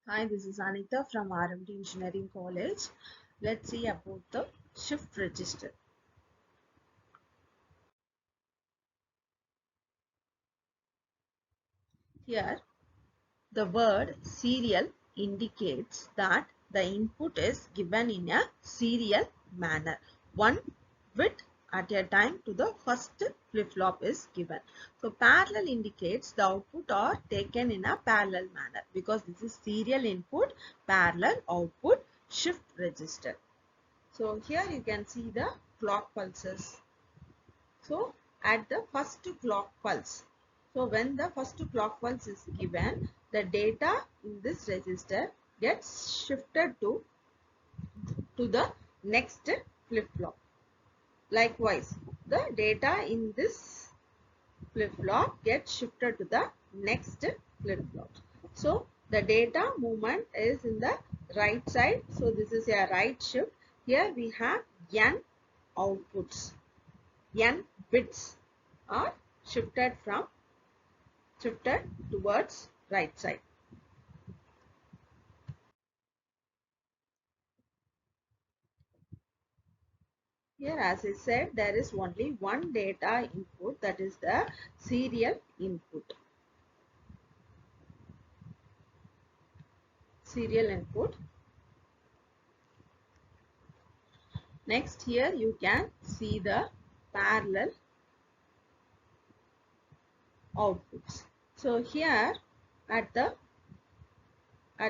Hi, this is Anita from RMD Engineering College. Let's see about the shift register. Here, the word serial indicates that the input is given in a serial manner. One bit at a time to the first flip-flop is given. So, parallel indicates the output are taken in a parallel manner because this is serial input, parallel output, shift register. So here you can see the clock pulses. So at the first clock pulse. So when the first clock pulse is given, the data in this register gets shifted to the next flip-flop. Likewise, the data in this flip-flop gets shifted to the next flip-flop. So the data movement is in the right side. So this is a right shift. Here we have n outputs. N bits are shifted towards right side. Here, as I said, there is only one data input, that is the serial input. Serial input. Next, here you can see the parallel outputs. So here at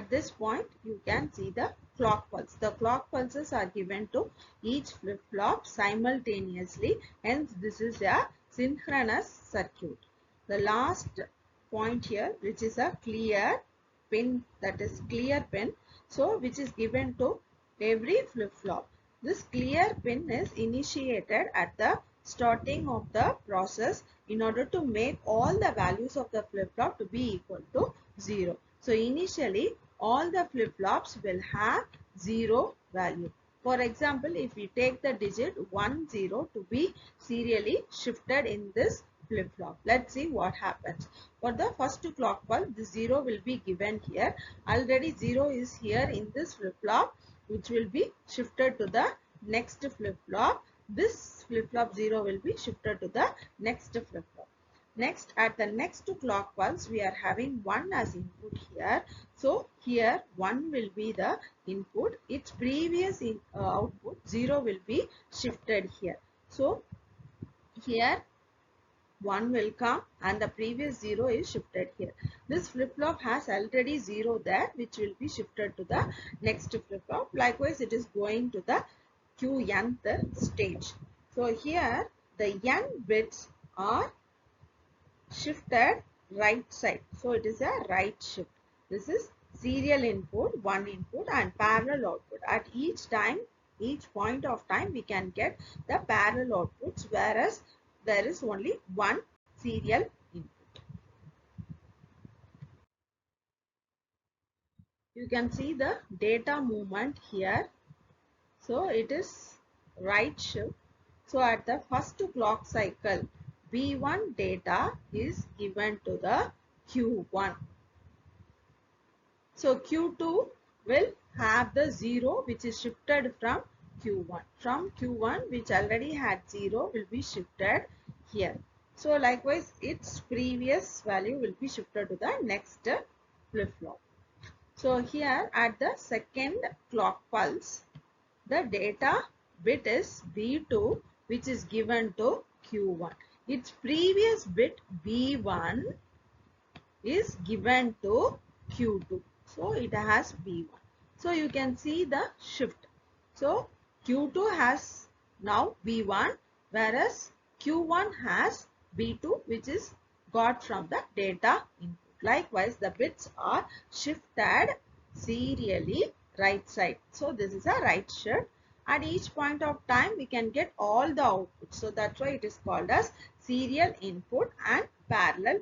this point you can see the clock pulse. The clock pulses are given to each flip-flop simultaneously, hence this is a synchronous circuit. The last point here, which is a clear pin, that is clear pin, so which is given to every flip-flop. This clear pin is initiated at the starting of the process in order to make all the values of the flip-flop to be equal to 0. So initially all the flip-flops will have 0 value. For example, if we take the digit 10 to be serially shifted in this flip-flop, let's see what happens. For the first clock pulse, the 0 will be given here. Already 0 is here in this flip-flop, which will be shifted to the next flip-flop. This flip-flop 0 will be shifted to the next flip-flop. Next, at the next clock pulse, we are having 1 as input here. So here 1 will be the input. Its previous output 0 will be shifted here. So here 1 will come and the previous 0 is shifted here. This flip-flop has already 0 there, which will be shifted to the next flip-flop. Likewise, it is going to the qnth stage. So here the n bits are shifted right side. So it is a right shift. This is serial input, one input, and parallel output. At each time, each point of time, we can get the parallel outputs, whereas there is only one serial input. You can see the data movement here. So it is right shift. So at the first clock cycle, B1 data is given to the Q1. So Q2 will have the 0 which is shifted from Q1. From Q1, which already had 0, will be shifted here. So likewise, its previous value will be shifted to the next flip-flop. So here at the second clock pulse, the data bit is B2, which is given to Q1. Its previous bit B1 is given to Q2. So it has B1. So you can see the shift. So Q2 has now B1, whereas Q1 has B2, which is got from the data input. Likewise, the bits are shifted serially right side. So this is a right shift. At each point of time, we can get all the outputs. So that's why it is called as serial input and parallel